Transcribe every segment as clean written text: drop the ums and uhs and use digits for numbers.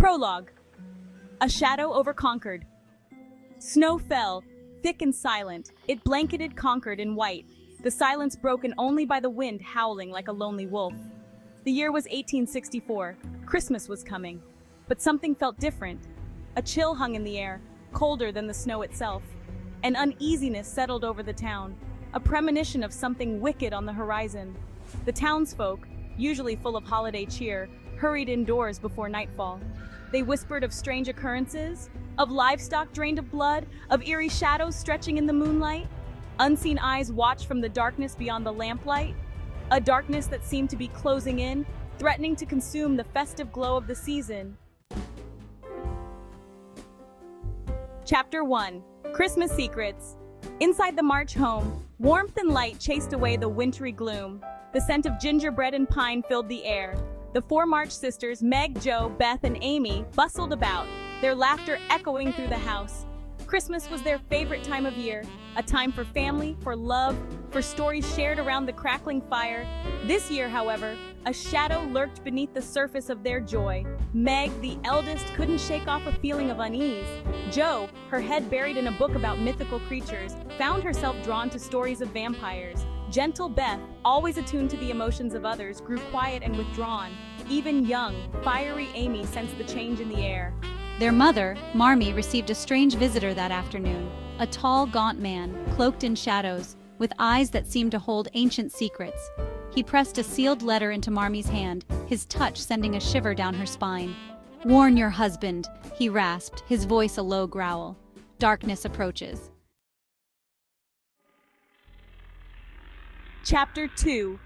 Prologue. A shadow over Concord. Snow fell, thick and silent. It blanketed Concord in white, the silence broken only by the wind howling like a lonely wolf. The year was 1864. Christmas was coming. But something felt different. A chill hung in the air, colder than the snow itself. An uneasiness settled over the town, a premonition of something wicked on the horizon. The townsfolk, usually full of holiday cheer, hurried indoors before nightfall. They whispered of strange occurrences, of livestock drained of blood, of eerie shadows stretching in the moonlight. Unseen eyes watched from the darkness beyond the lamplight, a darkness that seemed to be closing in, threatening to consume the festive glow of the season. Chapter 1. Christmas Secrets. Inside the March home, warmth and light chased away the wintry gloom. The scent of gingerbread and pine filled the air. The four March sisters, Meg, Jo, Beth, and Amy, bustled about, their laughter echoing through the house. Christmas was their favorite time of year, a time for family, for love, for stories shared around the crackling fire. This year, however, a shadow lurked beneath the surface of their joy. Meg, the eldest, couldn't shake off a feeling of unease. Jo, her head buried in a book about mythical creatures, found herself drawn to stories of vampires. Gentle Beth, always attuned to the emotions of others, grew quiet and withdrawn. Even young, fiery Amy sensed the change in the air. Their mother, Marmee, received a strange visitor that afternoon. A tall, gaunt man, cloaked in shadows, with eyes that seemed to hold ancient secrets. He pressed a sealed letter into Marmee's hand, his touch sending a shiver down her spine. "Warn your husband," he rasped, his voice a low growl. Darkness approaches. Chapter 2.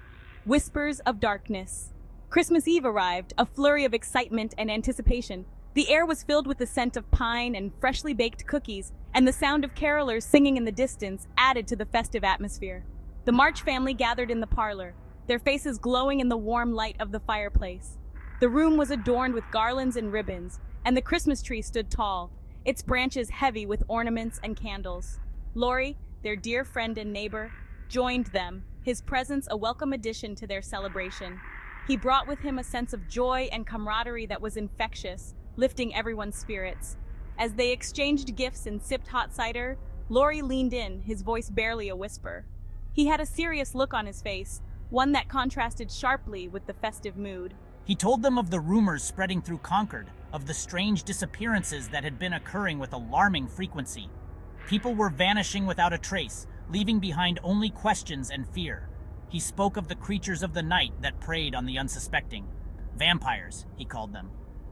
Whispers of Darkness. Christmas Eve arrived, a flurry of excitement and anticipation. The air was filled with the scent of pine and freshly baked cookies, and the sound of carolers singing in the distance added to the festive atmosphere. The March family gathered in the parlor, their faces glowing in the warm light of the fireplace. The room was adorned with garlands and ribbons, and the Christmas tree stood tall, its branches heavy with ornaments and candles. Laurie, their dear friend and neighbor, joined them, his presence a welcome addition to their celebration. He brought with him a sense of joy and camaraderie that was infectious, lifting everyone's spirits. As they exchanged gifts and sipped hot cider, Laurie leaned in, his voice barely a whisper. He had a serious look on his face, one that contrasted sharply with the festive mood. He told them of the rumors spreading through Concord, of the strange disappearances that had been occurring with alarming frequency. People were vanishing without a trace, leaving behind only questions and fear. He spoke of the creatures of the night that preyed on the unsuspecting. Vampires, he called them.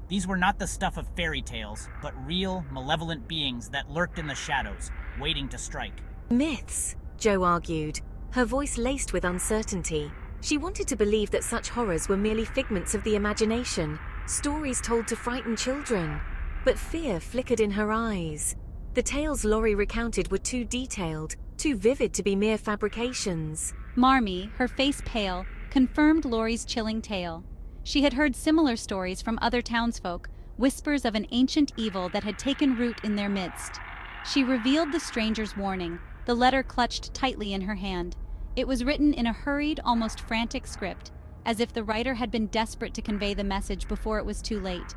These were not the stuff of fairy tales, but real, malevolent beings that lurked in the shadows, waiting to strike. Myths, Jo argued, her voice laced with uncertainty. She wanted to believe that such horrors were merely figments of the imagination, stories told to frighten children. But fear flickered in her eyes. The tales Laurie recounted were too detailed, too vivid to be mere fabrications. Marmee, her face pale, confirmed Laurie's chilling tale. She had heard similar stories from other townsfolk, whispers of an ancient evil that had taken root in their midst. She revealed the stranger's warning, the letter clutched tightly in her hand. It was written in a hurried, almost frantic script, as if the writer had been desperate to convey the message before it was too late.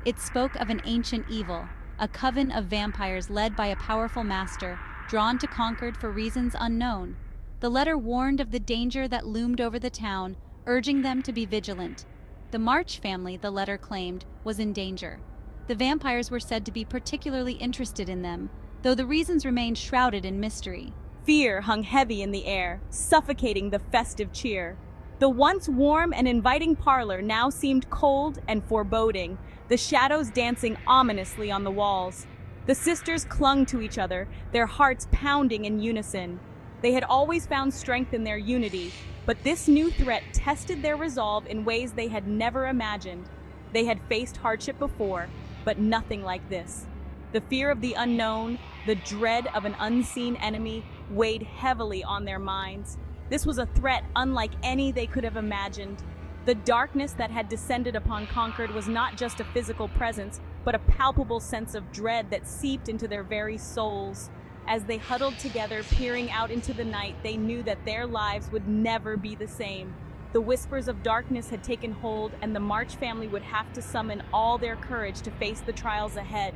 It spoke of an ancient evil, a coven of vampires led by a powerful master, drawn to Concord for reasons unknown. The letter warned of the danger that loomed over the town, urging them to be vigilant. The March family, the letter claimed, was in danger. The vampires were said to be particularly interested in them, though the reasons remained shrouded in mystery. Fear hung heavy in the air, suffocating the festive cheer. The once warm and inviting parlor now seemed cold and foreboding, the shadows dancing ominously on the walls. The sisters clung to each other, their hearts pounding in unison. They had always found strength in their unity, but this new threat tested their resolve in ways they had never imagined. They had faced hardship before, but nothing like this. The fear of the unknown, the dread of an unseen enemy, weighed heavily on their minds. This was a threat unlike any they could have imagined. The darkness that had descended upon Concord was not just a physical presence, but a palpable sense of dread that seeped into their very souls. As they huddled together, peering out into the night, they knew that their lives would never be the same. The whispers of darkness had taken hold, and the March family would have to summon all their courage to face the trials ahead.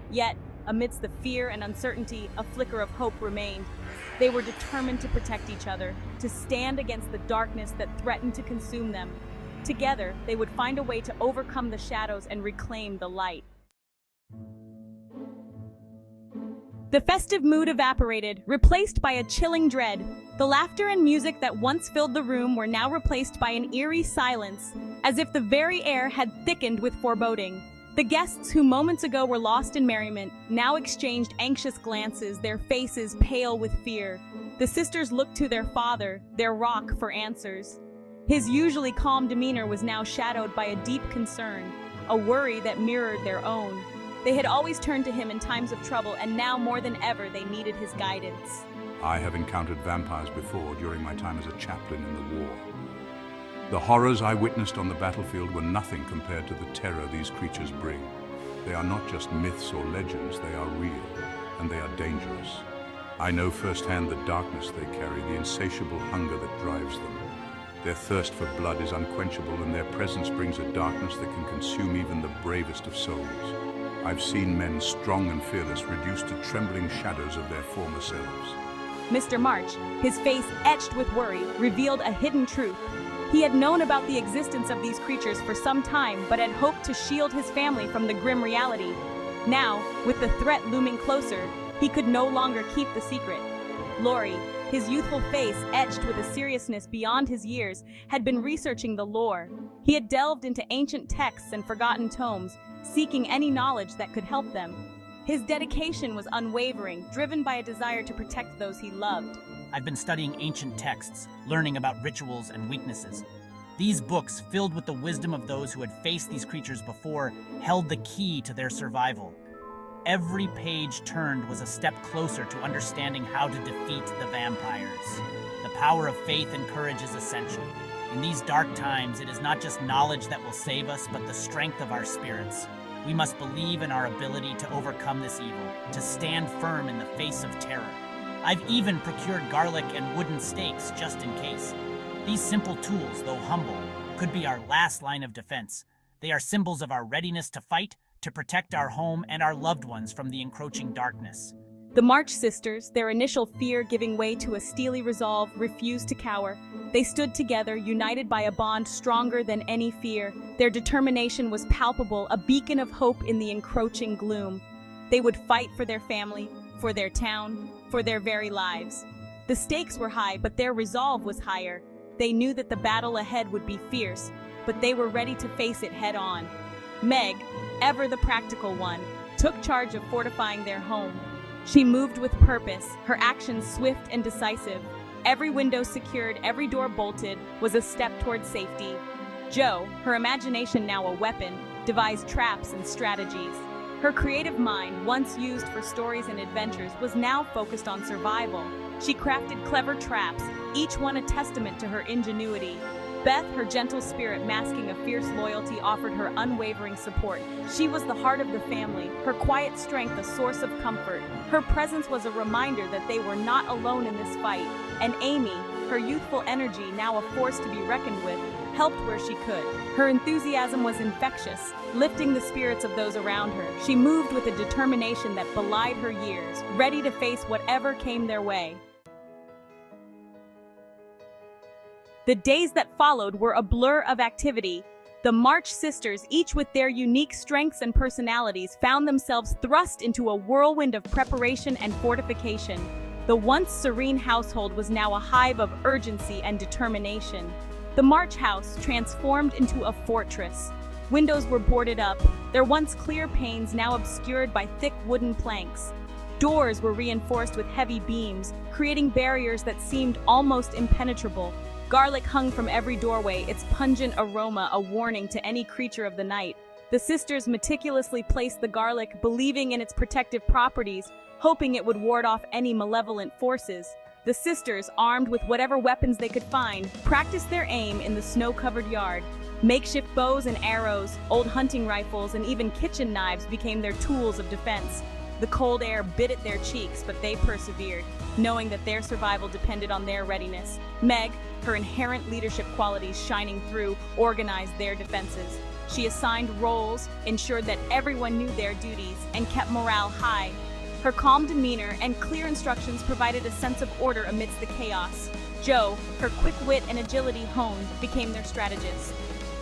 Yet, amidst the fear and uncertainty, a flicker of hope remained. They were determined to protect each other, to stand against the darkness that threatened to consume them. Together, they would find a way to overcome the shadows and reclaim the light. The festive mood evaporated, replaced by a chilling dread. The laughter and music that once filled the room were now replaced by an eerie silence, as if the very air had thickened with foreboding. The guests who moments ago were lost in merriment now exchanged anxious glances, their faces pale with fear. The sisters looked to their father, their rock, for answers. His usually calm demeanor was now shadowed by a deep concern, a worry that mirrored their own. They had always turned to him in times of trouble, and now more than ever they needed his guidance. I have encountered vampires before during my time as a chaplain in the war. The horrors I witnessed on the battlefield were nothing compared to the terror these creatures bring. They are not just myths or legends, they are real, and they are dangerous. I know firsthand the darkness they carry, the insatiable hunger that drives them. Their thirst for blood is unquenchable, and their presence brings a darkness that can consume even the bravest of souls. I've seen men strong and fearless reduced to trembling shadows of their former selves. Mr. March, his face etched with worry, revealed a hidden truth. He had known about the existence of these creatures for some time, but had hoped to shield his family from the grim reality. Now, with the threat looming closer, he could no longer keep the secret. Laurie, his youthful face etched with a seriousness beyond his years, had been researching the lore. He had delved into ancient texts and forgotten tomes, seeking any knowledge that could help them. His dedication was unwavering, driven by a desire to protect those he loved. I've been studying ancient texts, learning about rituals and weaknesses. These books, filled with the wisdom of those who had faced these creatures before, held the key to their survival. Every page turned was a step closer to understanding how to defeat the vampires. The power of faith and courage is essential. In these dark times, it is not just knowledge that will save us, but the strength of our spirits. We must believe in our ability to overcome this evil, to stand firm in the face of terror. I've even procured garlic and wooden stakes just in case. These simple tools, though humble, could be our last line of defense. They are symbols of our readiness to fight, to protect our home and our loved ones from the encroaching darkness. The March sisters, their initial fear giving way to a steely resolve, refused to cower. They stood together, united by a bond stronger than any fear. Their determination was palpable, a beacon of hope in the encroaching gloom. They would fight for their family, for their town, for their very lives. The stakes were high, but their resolve was higher. They knew that the battle ahead would be fierce, but they were ready to face it head on. Meg, ever the practical one, took charge of fortifying their home. She moved with purpose, her actions swift and decisive. Every window secured, every door bolted, was a step toward safety. Jo, her imagination now a weapon, devised traps and strategies. Her creative mind, once used for stories and adventures, was now focused on survival. She crafted clever traps, each one a testament to her ingenuity. Beth, her gentle spirit masking a fierce loyalty, offered her unwavering support. She was the heart of the family, her quiet strength a source of comfort. Her presence was a reminder that they were not alone in this fight. And Amy, her youthful energy now a force to be reckoned with, helped where she could. Her enthusiasm was infectious, lifting the spirits of those around her. She moved with a determination that belied her years, ready to face whatever came their way. The days that followed were a blur of activity. The March sisters, each with their unique strengths and personalities, found themselves thrust into a whirlwind of preparation and fortification. The once serene household was now a hive of urgency and determination. The March house transformed into a fortress. Windows were boarded up, their once clear panes now obscured by thick wooden planks. Doors were reinforced with heavy beams, creating barriers that seemed almost impenetrable. Garlic hung from every doorway, its pungent aroma a warning to any creature of the night. The sisters meticulously placed the garlic, believing in its protective properties, hoping it would ward off any malevolent forces. The sisters, armed with whatever weapons they could find, practiced their aim in the snow-covered yard. Makeshift bows and arrows, old hunting rifles, and even kitchen knives became their tools of defense. The cold air bit at their cheeks, but they persevered, knowing that their survival depended on their readiness. Meg, her inherent leadership qualities shining through, organized their defenses. She assigned roles, ensured that everyone knew their duties, and kept morale high. Her calm demeanor and clear instructions provided a sense of order amidst the chaos. Jo, her quick wit and agility honed, became their strategist.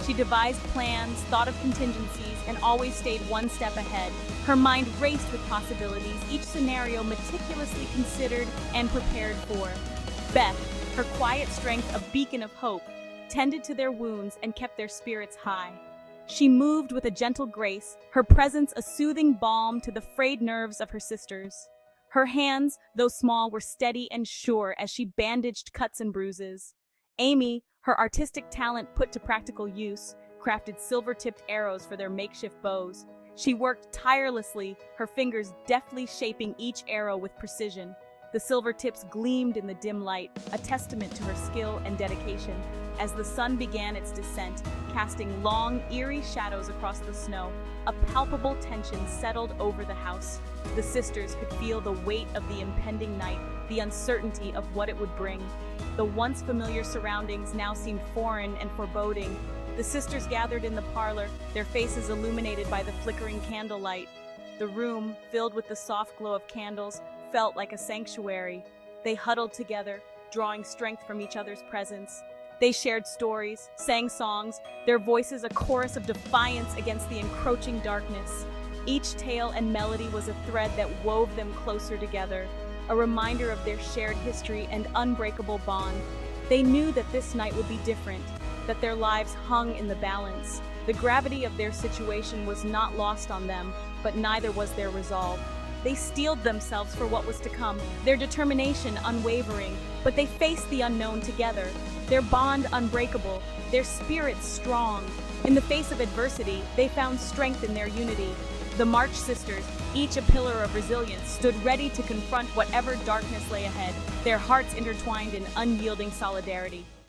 She devised plans, thought of contingencies, and always stayed one step ahead. Her mind raced with possibilities, each scenario meticulously considered and prepared for. Beth, her quiet strength a beacon of hope, tended to their wounds and kept their spirits high. She moved with a gentle grace, her presence a soothing balm to the frayed nerves of her sisters. Her hands, though small, were steady and sure as she bandaged cuts and bruises. Amy, her artistic talent put to practical use, crafted silver-tipped arrows for their makeshift bows. She worked tirelessly, her fingers deftly shaping each arrow with precision. The silver tips gleamed in the dim light, a testament to her skill and dedication. As the sun began its descent, casting long, eerie shadows across the snow, a palpable tension settled over the house. The sisters could feel the weight of the impending night, the uncertainty of what it would bring. The once familiar surroundings now seemed foreign and foreboding. The sisters gathered in the parlor, their faces illuminated by the flickering candlelight. The room, filled with the soft glow of candles, felt like a sanctuary. They huddled together, drawing strength from each other's presence. They shared stories, sang songs, their voices a chorus of defiance against the encroaching darkness. Each tale and melody was a thread that wove them closer together, a reminder of their shared history and unbreakable bond. They knew that this night would be different, that their lives hung in the balance. The gravity of their situation was not lost on them, but neither was their resolve. They steeled themselves for what was to come, their determination unwavering, but they faced the unknown together, their bond unbreakable, their spirits strong. In the face of adversity, they found strength in their unity. The March sisters, each a pillar of resilience, stood ready to confront whatever darkness lay ahead, their hearts intertwined in unyielding solidarity.